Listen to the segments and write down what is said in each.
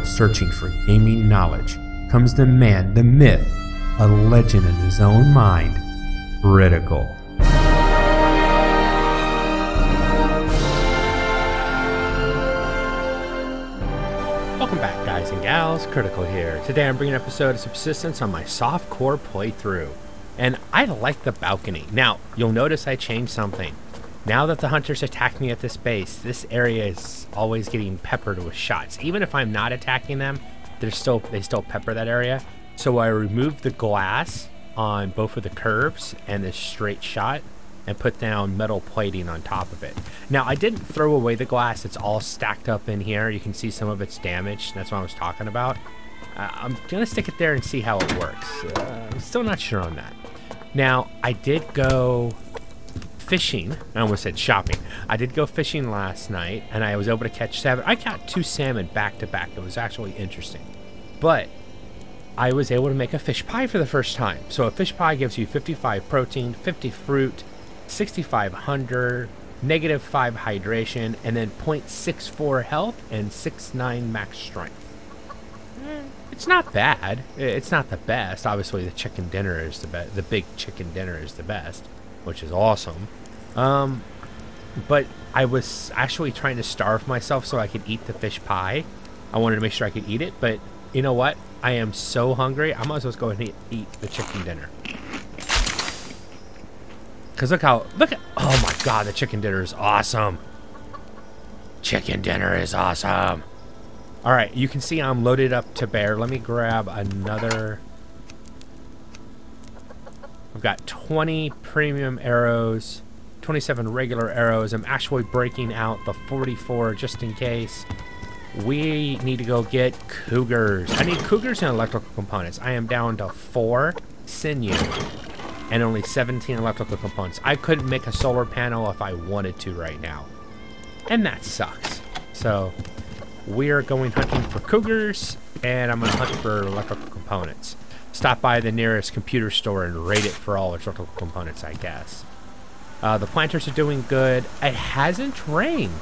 searching for gaming knowledge comes the man, the myth, a legend in his own mind, Critical. Welcome back, guys and gals. Critical here. Today I'm bringing an episode of Subsistence on my softcore playthrough. And I like the balcony. Now, you'll notice I changed something. Now that the hunters attack me at this base, this area is always getting peppered with shots. Even if I'm not attacking them, they still pepper that area. So I removed the glass on both of the curves and this straight shot and put down metal plating on top of it. Now, I didn't throw away the glass. It's all stacked up in here. You can see some of it's damaged. That's what I was talking about. I'm gonna stick it there and see how it works. I'm still not sure on that. Now, I did go fishing. I almost said shopping. I did go fishing last night, and I was able to catch salmon. I caught 2 salmon back to back. It was actually interesting. But I was able to make a fish pie for the first time. So a fish pie gives you 55 protein, 50 fruit, 65 hunger, -5 hydration, and then 0.64 health and 6.9 max strength. It's not bad. It's not the best. Obviously, the chicken dinner is the best. The big chicken dinner is the best, which is awesome. But I was actually trying to starve myself so I could eat the fish pie. I wanted to make sure I could eat it, but you know what? I am so hungry. I might as well go ahead and eat the chicken dinner. Cause look at, oh my God, the chicken dinner is awesome. Chicken dinner is awesome. All right, you can see I'm loaded up to bear. Let me grab another. I've got 20 premium arrows, 27 regular arrows. I'm actually breaking out the 44 just in case. We need to go get cougars. I need cougars and electrical components. I am down to 4 sinew and only 17 electrical components. I couldn't make a solar panel if I wanted to right now. And that sucks. So we're going hunting for cougars, and I'm going to hunt for electrical components. Stop by the nearest computer store and rate it for all electrical components, I guess. The planters are doing good. It hasn't rained.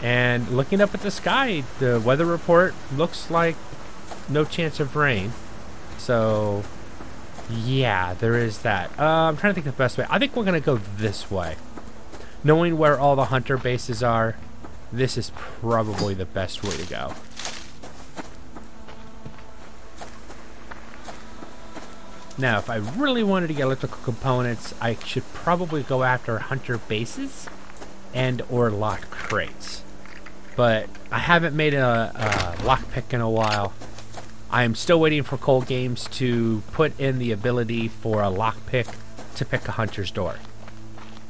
And looking up at the sky, the weather report looks like no chance of rain. So, yeah, there is that. I'm trying to think of the best way. I think we're going to go this way. Knowing where all the hunter bases are, this is probably the best way to go. Now, if I really wanted to get electrical components, I should probably go after hunter bases and or locked crates. But I haven't made a lockpick in a while. I am still waiting for Cold Games to put in the ability for a lockpick to pick a hunter's door.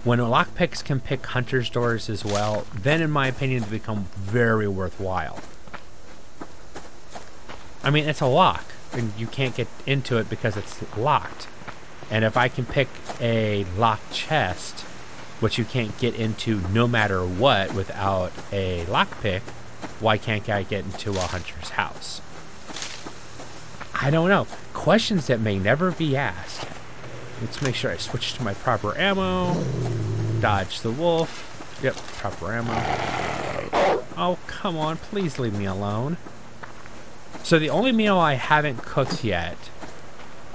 When lockpicks can pick hunter's doors as well, then in my opinion, they become very worthwhile. I mean, it's a lock, and you can't get into it because it's locked. And if I can pick a locked chest, which you can't get into no matter what without a lockpick, why can't I get into a hunter's house? I don't know. Questions that may never be asked. Let's make sure I switch to my proper ammo. Dodge the wolf. Yep, proper ammo. Oh, come on. Please leave me alone. So the only meal I haven't cooked yet,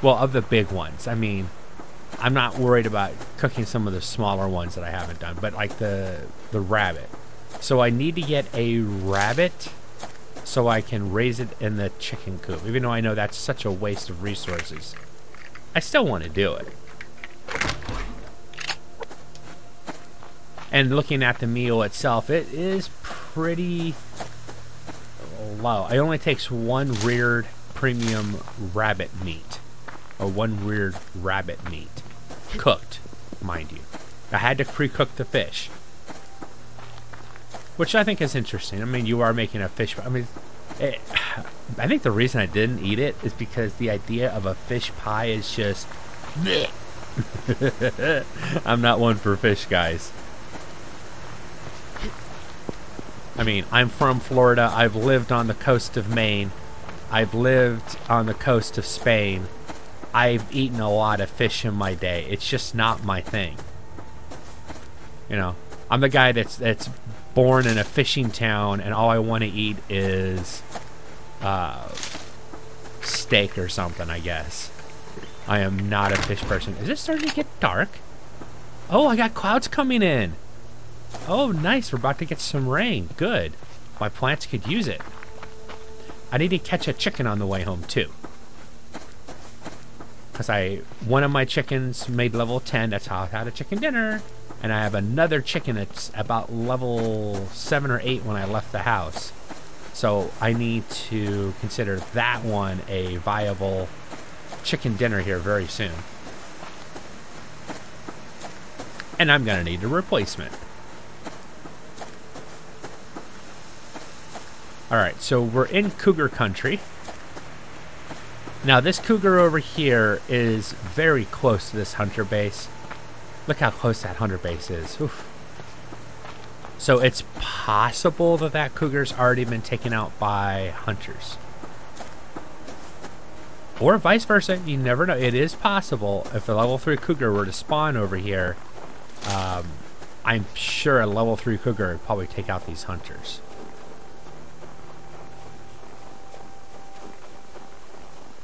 well, of the big ones, I mean, I'm not worried about cooking some of the smaller ones that I haven't done, but like the rabbit. So I need to get a rabbit so I can raise it in the chicken coop, even though I know that's such a waste of resources. I still want to do it. And looking at the meal itself, it is pretty low. It only takes 1 reared premium rabbit meat. Or 1 reared rabbit meat. Cooked, mind you. I had to pre-cook the fish. Which I think is interesting. I mean, you are making a fish... I mean, I think the reason I didn't eat it is because the idea of a fish pie is just... I'm not one for fish, guys. I mean, I'm from Florida. I've lived on the coast of Maine. I've lived on the coast of Spain. I've eaten a lot of fish in my day. It's just not my thing. You know, I'm the guy that's born in a fishing town, and all I want to eat is steak or something, I guess. I am not a fish person. Is it starting to get dark? Oh, I got clouds coming in. Oh, nice. We're about to get some rain. Good. My plants could use it. I need to catch a chicken on the way home, too. Because one of my chickens made level 10. That's how I had a chicken dinner. And I have another chicken that's about level 7 or 8 when I left the house. So I need to consider that one a viable chicken dinner here very soon. And I'm going to need a replacement. Alright, so we're in Cougar country. Now this Cougar over here is very close to this hunter base. Look how close that hunter base is. Oof. So it's possible that that Cougar's already been taken out by hunters. Or vice versa, you never know. It is possible if a level 3 Cougar were to spawn over here, I'm sure a level 3 Cougar would probably take out these hunters.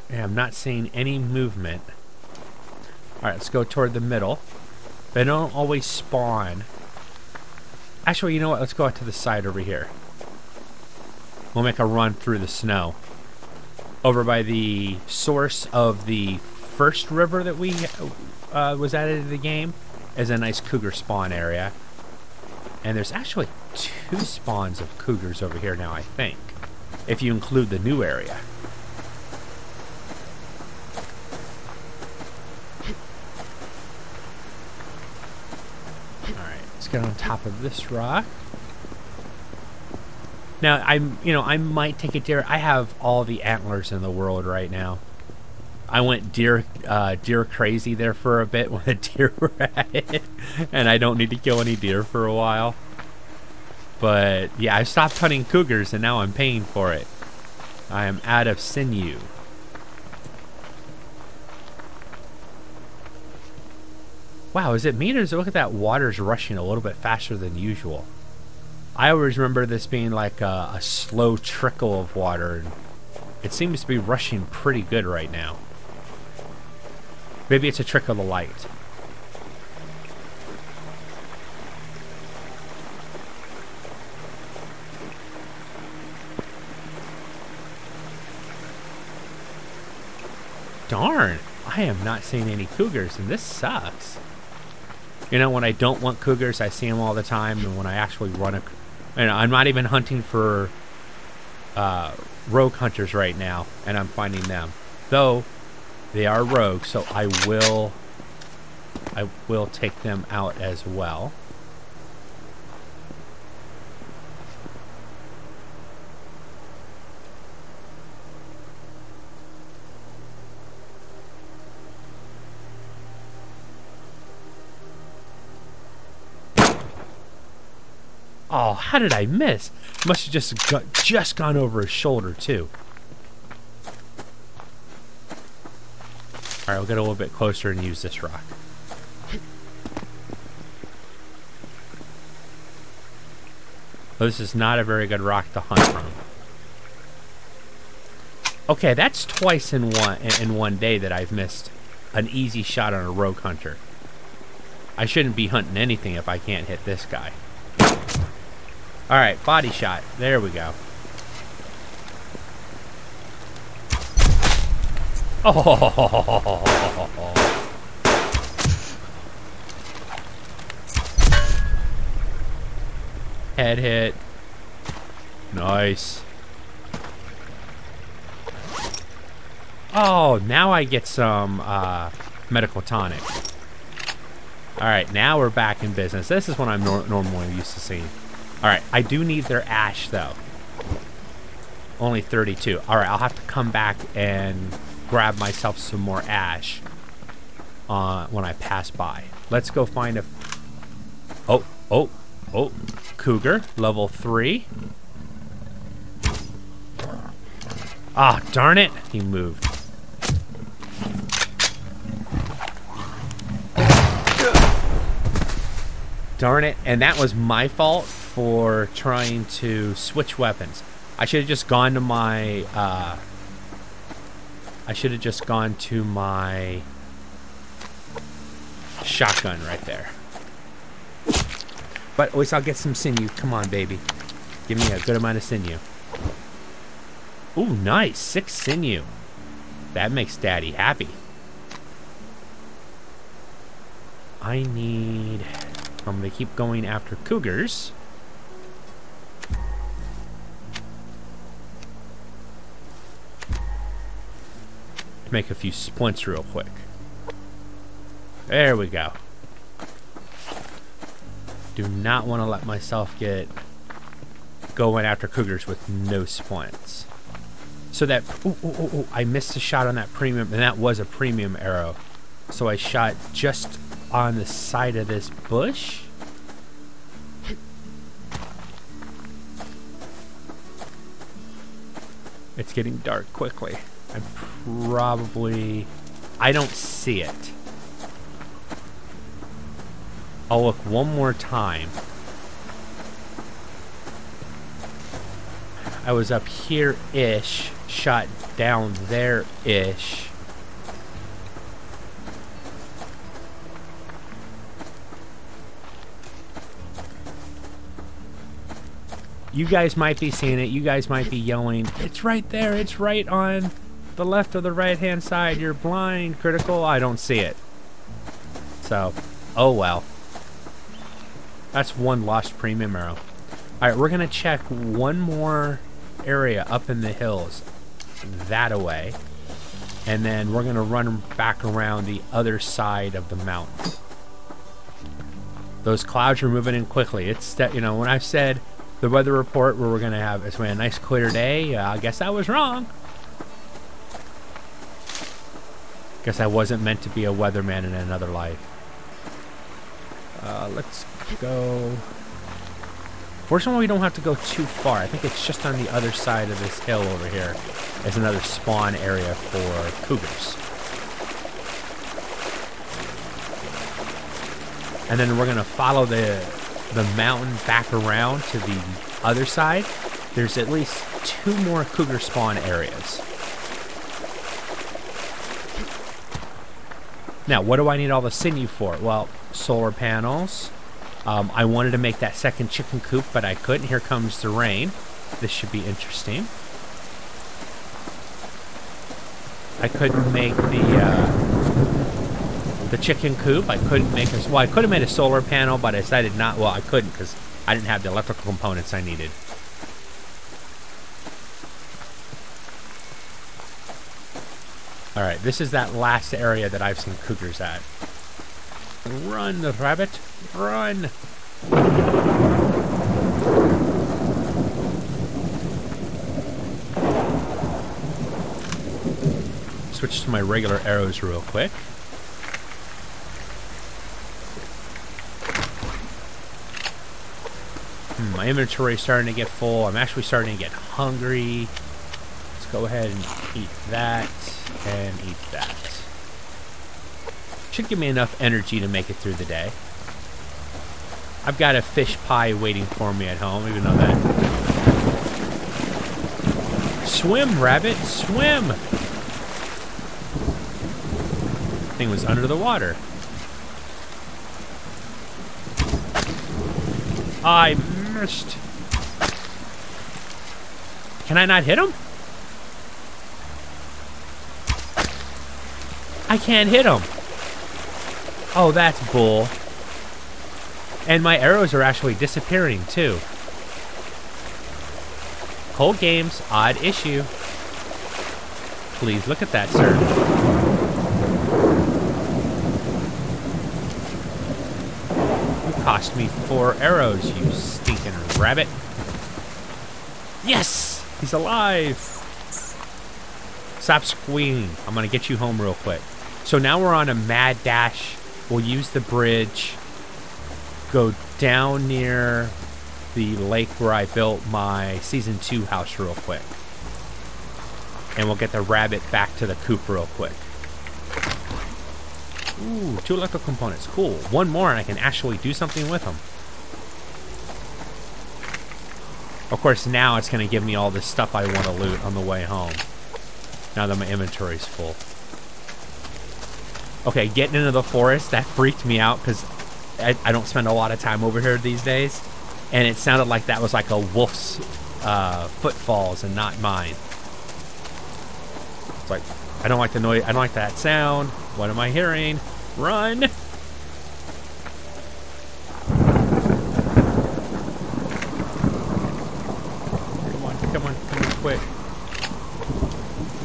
And I'm not seeing any movement. Alright, let's go toward the middle. They don't always spawn. Actually, you know what? Let's go out to the side over here. We'll make a run through the snow. Over by the source of the first river that we was added to the game is a nice cougar spawn area. And there's actually 2 spawns of cougars over here now, I think. If you include the new area. Get on top of this rock. Now I might take a deer. I have all the antlers in the world right now. I went deer crazy there for a bit when the deer were at it, and I don't need to kill any deer for a while. But yeah, I stopped hunting cougars and now I'm paying for it. I am out of sinew. Wow, is it me or does it look like that water's rushing a little bit faster than usual? I always remember this being like a slow trickle of water. And it seems to be rushing pretty good right now. Maybe it's a trick of the light. Darn, I am not seeing any cougars and this sucks. You know, when I don't want cougars, I see them all the time, and when I actually run I'm not even hunting for rogue hunters right now, and I'm finding them. Though, they are rogue, so I will take them out as well. Oh, how did I miss? Must have just gone over his shoulder, too. Alright, we'll get a little bit closer and use this rock. Well, this is not a very good rock to hunt from. Okay, that's twice in one day that I've missed an easy shot on a rogue hunter. I shouldn't be hunting anything if I can't hit this guy. Alright, body shot. There we go. Oh! Head hit. Nice. Oh, now I get some medical tonic. Alright, now we're back in business. This is what I'm normally used to seeing. Alright, I do need their ash, though. Only 32. Alright, I'll have to come back and grab myself some more ash when I pass by. Let's go find a... Oh. Cougar, level 3. Ah, darn it. He moved. Darn it. And that was my fault for trying to switch weapons. I should have just gone to my, I should have just gone to my shotgun right there. But at least I'll get some sinew. Come on, baby. Give me a good amount of sinew. Ooh, nice. 6 sinew. That makes Daddy happy. I need... I'm going to keep going after cougars. Make a few splints real quick. There we go. Do not want to let myself get going after cougars with no splints. So that... Ooh, I missed a shot on that premium, and that was a premium arrow. So I shot just on the side of this bush. It's getting dark quickly. I'm probably... I don't see it. I'll look one more time. I was up here-ish, shot down there-ish. You guys might be seeing it. You guys might be yelling, it's right there. It's right on the left or the right-hand side. You're blind, Critical. I don't see it. So, oh well. That's one lost premium arrow. Alright, we're going to check one more area up in the hills. That away. And then we're going to run back around the other side of the mountain. Those clouds are moving in quickly. It's, you know, when I said the weather report where we're going to have it's a nice clear day, I guess I was wrong. Guess I wasn't meant to be a weatherman in another life. Let's go... Fortunately, we don't have to go too far. I think it's just on the other side of this hill over here. There's another spawn area for cougars. And then we're going to follow the mountain back around to the other side. There's at least 2 more cougar spawn areas. Now, what do I need all the sinew for? Well, solar panels. I wanted to make that second chicken coop, but I couldn't. Here comes the rain. This should be interesting. I couldn't make the chicken coop. I couldn't make a... Well, I could have made a solar panel, but I decided not... Well, I couldn't because I didn't have the electrical components I needed. Alright, this is that last area that I've seen cougars at. Run, the rabbit! Run! Switch to my regular arrows real quick. My inventory is starting to get full. I'm actually starting to get hungry. Let's go ahead and eat that and eat that. Should give me enough energy to make it through the day. I've got a fish pie waiting for me at home, even though that... Swim, rabbit, swim! Thing was under the water. I missed. Can I not hit him? I can't hit him. Oh, that's bull. And my arrows are actually disappearing, too. Cold games, odd issue. Please look at that, sir. You cost me 4 arrows, you stinking rabbit. Yes! He's alive! Stop squealing. I'm gonna get you home real quick. So now we're on a mad dash. We'll use the bridge, go down near the lake where I built my Season 2 house real quick. And we'll get the rabbit back to the coop real quick. Ooh, 2 electrical components. Cool. 1 more and I can actually do something with them. Of course, now it's going to give me all this stuff I want to loot on the way home. Now that my inventory's full. Okay, getting into the forest, that freaked me out because I don't spend a lot of time over here these days. And it sounded like that was like a wolf's footfalls and not mine. It's like, I don't like the noise. I don't like that sound. What am I hearing? Run! Come on, quick.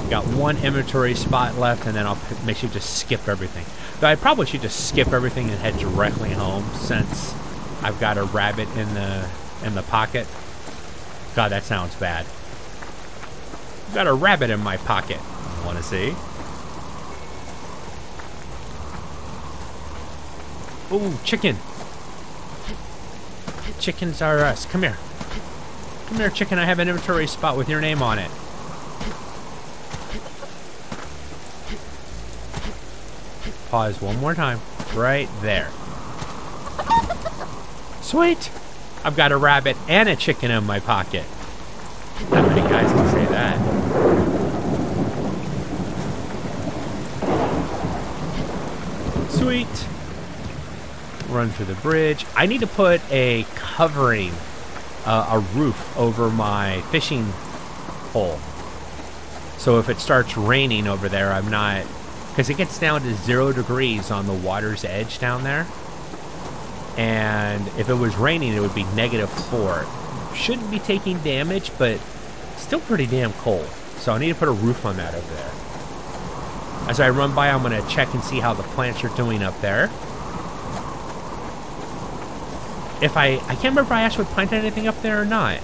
Got one inventory spot left, and then I'll make sure to just skip everything. Though I probably should just skip everything and head directly home since I've got a rabbit in the pocket. God, that sounds bad. I've got a rabbit in my pocket. Want to see? Ooh, chicken. Chickens are us. Come here. Come here, chicken. I have an inventory spot with your name on it. Pause one more time. Right there. Sweet! I've got a rabbit and a chicken in my pocket. Not many guys can say that. Sweet. Run through the bridge. I need to put a covering, a roof over my fishing hole. So if it starts raining over there, I'm not... Because it gets down to 0 degrees on the water's edge down there. And if it was raining, it would be -4. Shouldn't be taking damage, but still pretty damn cold. So I need to put a roof on that over there. As I run by, I'm going to check and see how the plants are doing up there. If I can't remember if I actually planted anything up there or not.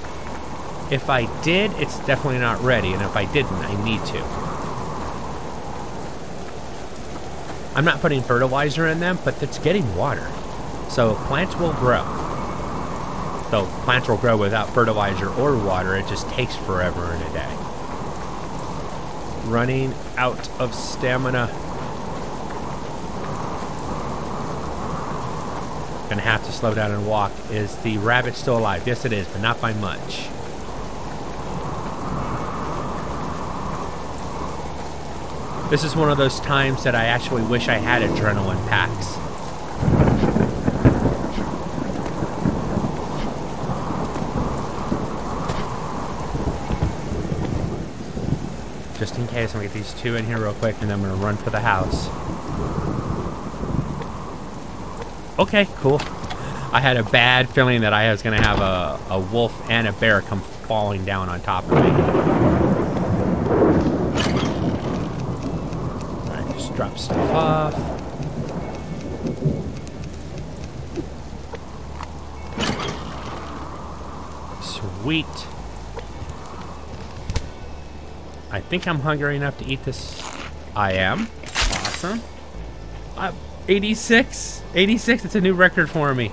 If I did, it's definitely not ready. And if I didn't, I need to. I'm not putting fertilizer in them, but it's getting water. So plants will grow. So plants will grow without fertilizer or water. It just takes forever in a day. Running out of stamina. Gonna have to slow down and walk. Is the rabbit still alive? Yes, it is, but not by much. This is one of those times that I actually wish I had adrenaline packs. Just in case, I'm gonna get these two in here real quick and then I'm gonna run for the house. Okay, cool. I had a bad feeling that I was gonna have a wolf and a bear come falling down on top of me. Alright, just drop stuff off. Sweet. I think I'm hungry enough to eat this. I am. Awesome. 86? 86, it's a new record for me.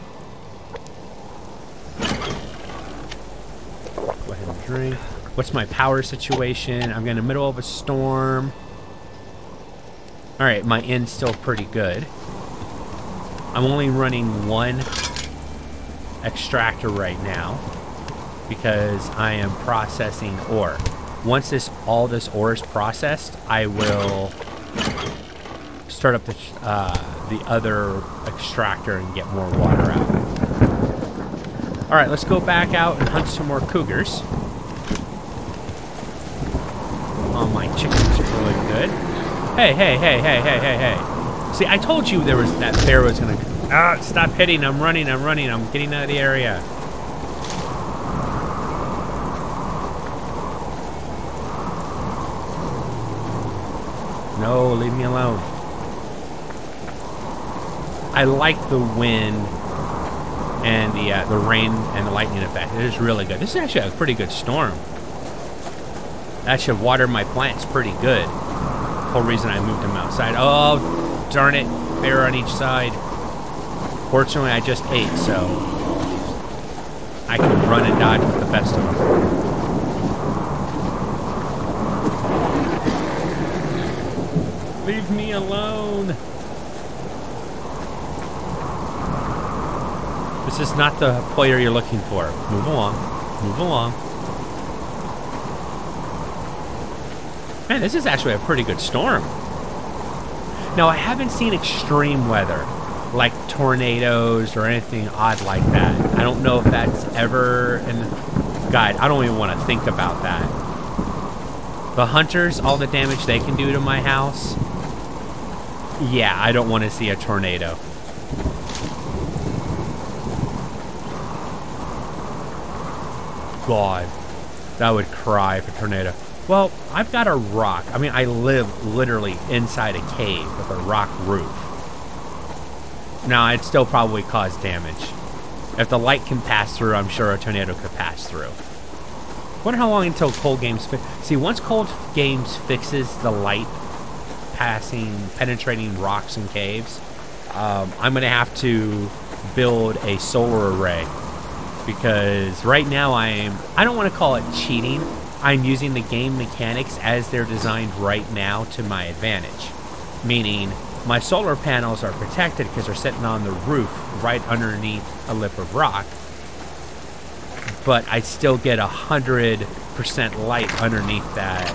Go ahead and drink. What's my power situation? I'm in the middle of a storm. Alright, my end's still pretty good. I'm only running one extractor right now because I am processing ore. Once all this ore is processed, I will start up the other extractor and get more water out. All right, let's go back out and hunt some more cougars. Oh, my chickens are really good. Hey, hey, hey, hey, hey, hey, hey. See, I told you there was that bear was gonna... Ah, stop hitting, I'm running, I'm getting out of the area. No, leave me alone. I like the wind and the rain and the lightning effect. It is really good. This is actually a pretty good storm. That should water my plants pretty good. Whole reason I moved them outside. Oh, darn it. Bear on each side. Fortunately, I just ate, so I can run and dodge with the best of them. Leave me alone. This is not the player you're looking for. Move along. Move along. Man, this is actually a pretty good storm. Now, I haven't seen extreme weather, like tornadoes or anything odd like that. I don't know if that's ever in the guide. I don't even want to think about that. The hunters, all the damage they can do to my house. Yeah, I don't want to see a tornado. God, that would cry if a tornado. Well, I've got a rock. I mean, I live literally inside a cave with a rock roof. Now, I'd still probably cause damage. If the light can pass through, I'm sure a tornado could pass through. Wonder how long until Cold Games see, once Cold Games fixes the light penetrating rocks and caves, I'm going to have to build a solar array. Because right now I don't want to call it cheating. I'm using the game mechanics as they're designed right now to my advantage. Meaning, my solar panels are protected because they're sitting on the roof right underneath a lip of rock. But I still get 100% light underneath that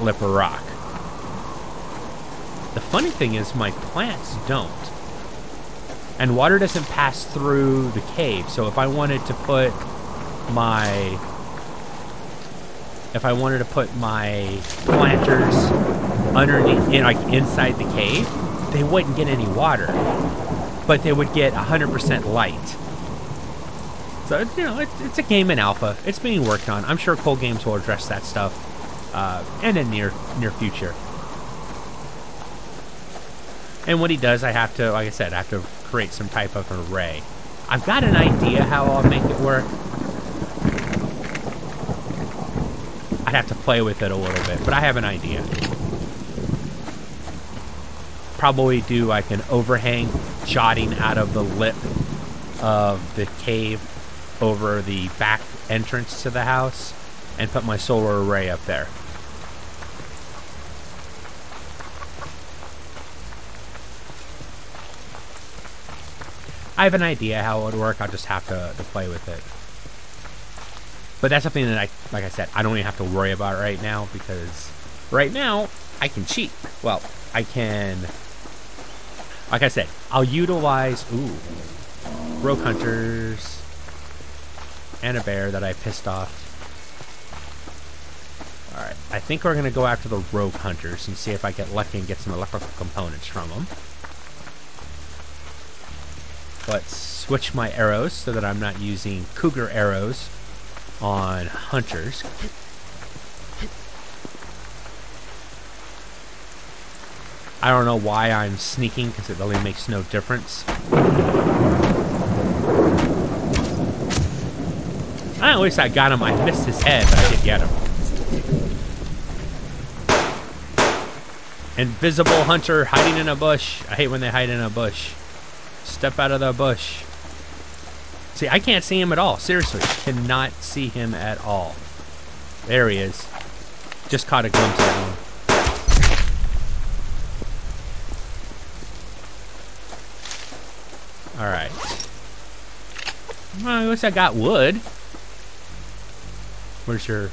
lip of rock. The funny thing is my plants don't. And water doesn't pass through the cave. So if I wanted to put my planters underneath, like inside the cave, they wouldn't get any water, but they would get 100% light. So it's a game in alpha. It's being worked on. I'm sure Cold Games will address that stuff in the near future. And when he does, I have to, like I said, I have to create some type of an array. I've got an idea how I'll make it work. I'd have to play with it a little bit, but I have an idea. Probably do like an overhang jutting out of the lip of the cave over the back entrance to the house and put my solar array up there. I have an idea how it would work. I'll just have to play with it. But that's something that like I said, I don't even have to worry about right now, because right now I can cheat. Well, I can, like I said, I'll utilize, rogue hunters and a bear that I pissed off. Alright, I think we're going to go after the rogue hunters and see if I get lucky and get some electrical components from them. Let's switch my arrows so that I'm not using Cougar arrows on hunters. I don't know why I'm sneaking, because it really makes no difference. At least I got him. I missed his head, but I did get him. Invisible hunter hiding in a bush. I hate when they hide in a bush. Step out of the bush. See, I can't see him at all. Seriously, cannot see him at all. There he is. Just caught a glimpse of him. Alright. Well, at least I got wood. Where's your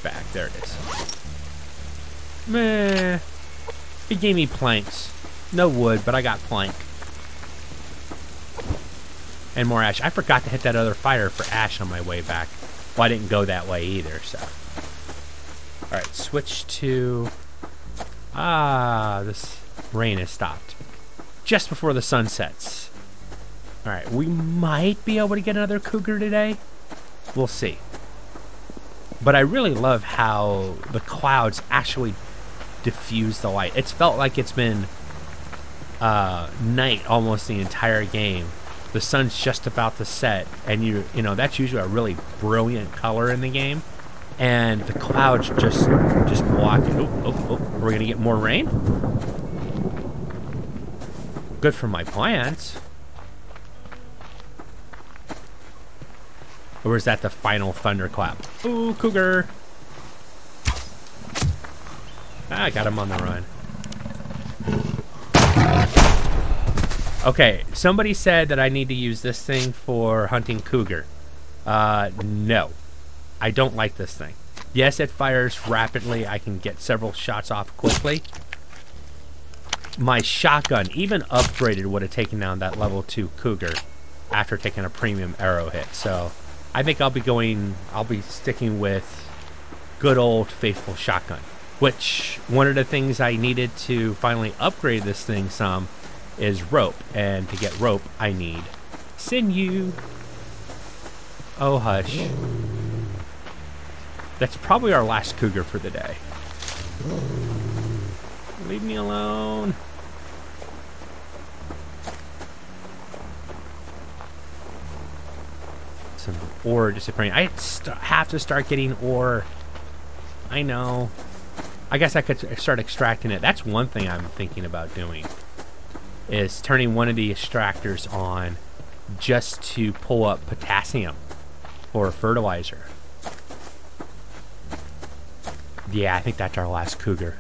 back? There it is. Meh. He gave me planks. No wood, but I got plank. And more ash. I forgot to hit that other fire for ash on my way back. Well, I didn't go that way either, so. Alright, switch to... this rain has stopped. Just before the sun sets. Alright, we might be able to get another cougar today. We'll see. But I really love how the clouds actually diffuse the light. It's felt like it's been night almost the entire game. The sun's just about to set, and you know that's usually a really brilliant color in the game, and the clouds just block it. Oh, are we gonna get more rain? Good for my plants. Or is that the final thunderclap? Ooh, cougar! I got him on the run. Okay, somebody said that I need to use this thing for hunting cougar. No. I don't like this thing. Yes, it fires rapidly. I can get several shots off quickly. My shotgun, even upgraded, would have taken down that level 2 Cougar after taking a premium arrow hit. So I think I'll be sticking with good old faithful shotgun. Which, one of the things I needed to finally upgrade this thing some is rope. And to get rope, I need sinew. Oh, hush. That's probably our last Cougar for the day. Leave me alone. Some ore disappearing. I have to start getting ore. I know. I guess I could start extracting it. That's one thing I'm thinking about doing. Is turning one of the extractors on just to pull up potassium for fertilizer. Yeah, I think that's our last Cougar.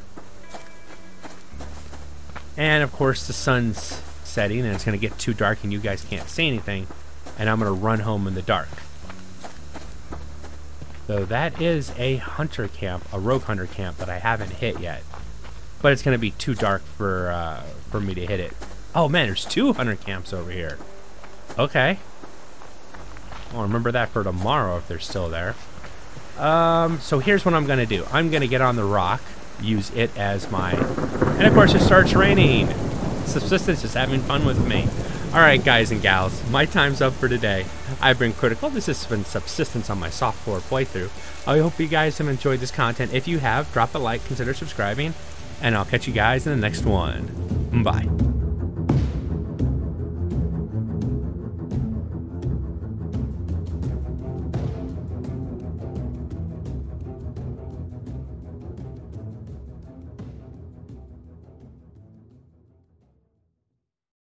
And of course the sun's setting and it's going to get too dark and you guys can't see anything. And I'm going to run home in the dark. So that is a hunter camp, a rogue hunter camp that I haven't hit yet. But it's going to be too dark for me to hit it. Oh man, there's 2 hunter camps over here. Okay. I'll remember that for tomorrow if they're still there. So here's what I'm going to do. I'm going to get on the rock, use it as my... And of course it starts raining. Subsistence is having fun with me. Alright guys and gals, my time's up for today. I've been Critical. This has been Subsistence on my softcore playthrough. I hope you guys have enjoyed this content. If you have, drop a like, consider subscribing, and I'll catch you guys in the next one. Bye.